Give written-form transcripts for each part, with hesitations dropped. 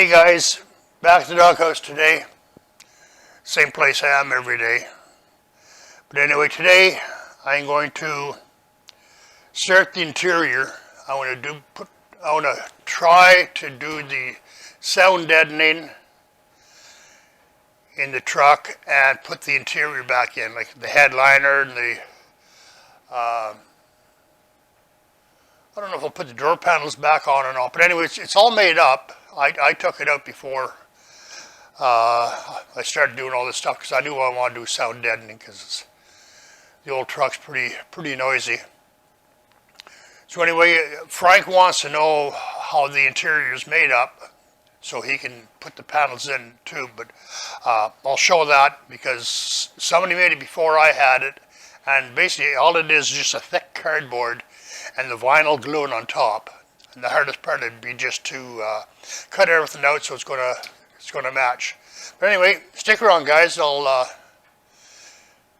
Hey guys, back to the doghouse today. Same place I am every day. But anyway, today I'm going to start the interior. I want to try to do the sound deadening in the truck and put the interior back in, like the headliner and the I don't know if I'll put the door panels back on or not, but anyway, it's all made up. I took it out before I started doing all this stuff because I knew I wanted to do sound deadening because the old truck's pretty noisy. So anyway, Frank wants to know how the interior is made up so he can put the panels in too, but I'll show that because somebody made it before I had it, and basically all it is just a thick cardboard and the vinyl gluing on top. And the hardest part would be just to cut everything out so it's gonna match. But anyway, stick around, guys. I'll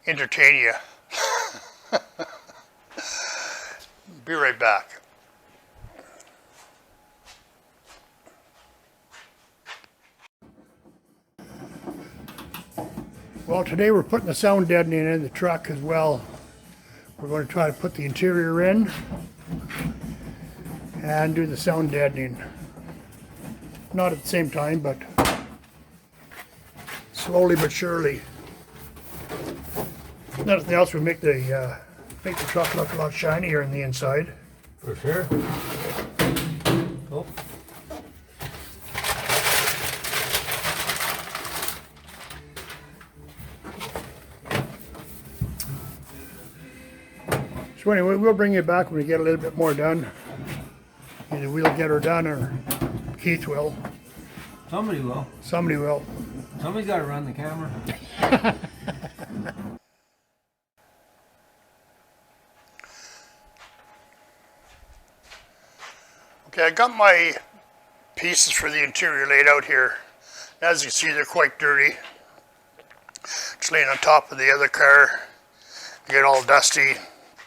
entertain you. Be right back. Well, today we're putting the sound deadening in the truck as well. We're going to try to put the interior in and do the sound deadening. Not at the same time, but slowly but surely. If nothing else, we make the truck look a lot shinier on the inside. For sure. Oh. So anyway, we'll bring you back when we get a little bit more done. Either we'll get her done or Keith will. Somebody will. Somebody will. Somebody's got to run the camera. Okay, I got my pieces for the interior laid out here. As you can see, they're quite dirty. It's laying on top of the other car. You get all dusty,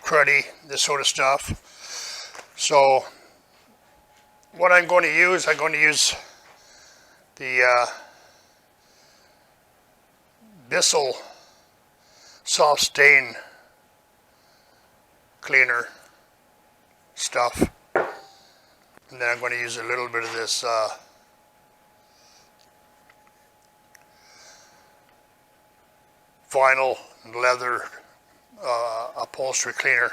cruddy, this sort of stuff. So what I'm going to use the Bissell soft stain cleaner stuff. And then I'm going to use a little bit of this vinyl and leather upholstery cleaner.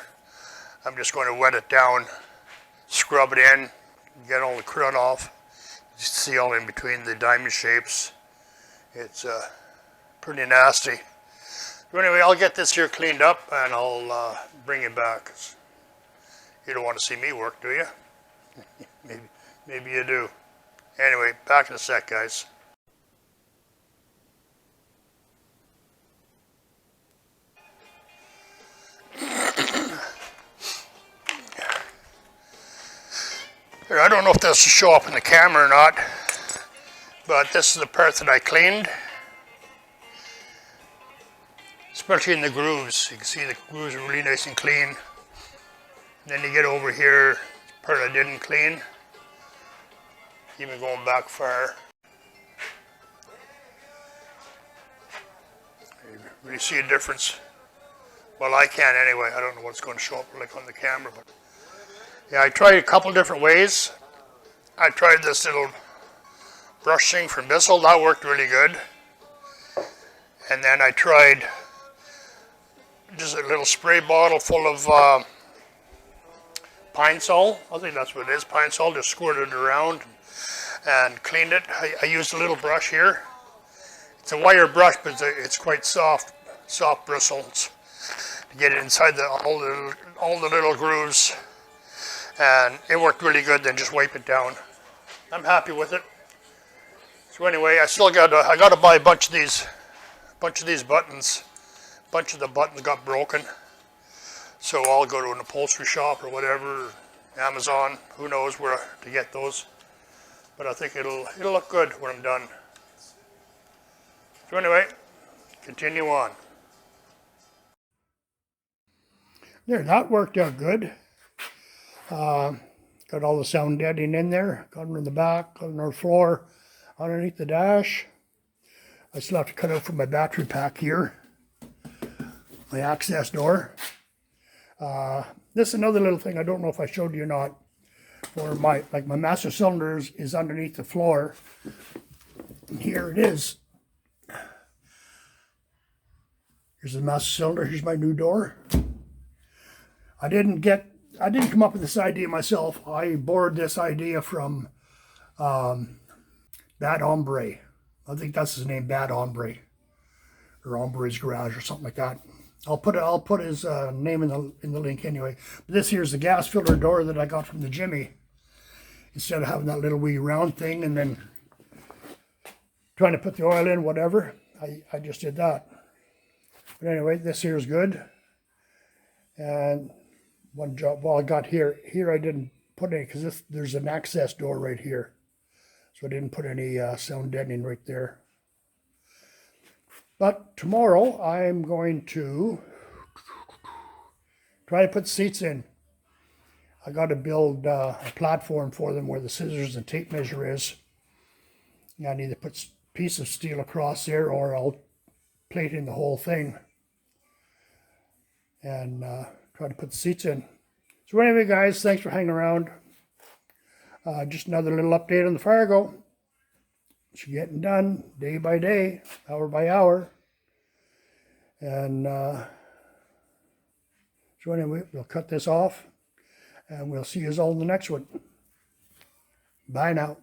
I'm just going to wet it down, scrub it in, get all the crud off. You see all in between the diamond shapes. It's pretty nasty. So anyway, I'll get this here cleaned up and I'll bring it back. You don't want to see me work, do you? Maybe you do. Anyway, back in a sec, guys. Here, I don't know if this will show up in the camera or not, but this is the part that I cleaned. Especially in the grooves. You can see the grooves are really nice and clean. And then you get over here, the part I didn't clean. Even going back far. You really see a difference. Well, I can anyway. I don't know what's going to show up like on the camera, but yeah, I tried a couple different ways. I tried this little brush thing from Bissell. That worked really good. And then I tried just a little spray bottle full of pine sol. I think that's what it is, pine sol. Just squirted it around and cleaned it. I used a little brush here. It's a wire brush, but it's quite soft bristles to get it inside all the little grooves. And it worked really good. Then just wipe it down. I'm happy with it. So anyway, I got to buy a bunch of these buttons. A bunch of the buttons got broken. So I'll go to an upholstery shop or whatever, Amazon, who knows where to get those. But I think it'll look good when I'm done. So anyway, continue on. There, that worked out good. Got all the sound deadening in there, got them in the back, got on our floor. underneath the dash. I still have to cut out for my battery pack here. My access door. This is another little thing I don't know if I showed you or not. For my master cylinders is underneath the floor. And here it is. Here's the master cylinder. Here's my new door. I didn't come up with this idea myself. I borrowed this idea from Bad Hombre. I think that's his name, Bad Hombre, or Hombre's Garage, or something like that. I'll put his name in the link anyway. But this here's the gas filter door that I got from the Jimmy. Instead of having that little wee round thing and then trying to put the oil in, whatever, I just did that. But anyway, this here is good. And one job, well, I got here I didn't put any, because there's an access door right here. So I didn't put any sound deadening right there. But tomorrow I'm going to try to put seats in. I got to build a platform for them where the scissors and tape measure is. And I need to put a piece of steel across there, or I'll plate in the whole thing and try to put the seats in. So anyway, guys, thanks for hanging around. Just another little update on the Fargo. It's getting done day by day, hour by hour. And so anyway, we'll cut this off and we'll see you all in the next one. Bye now.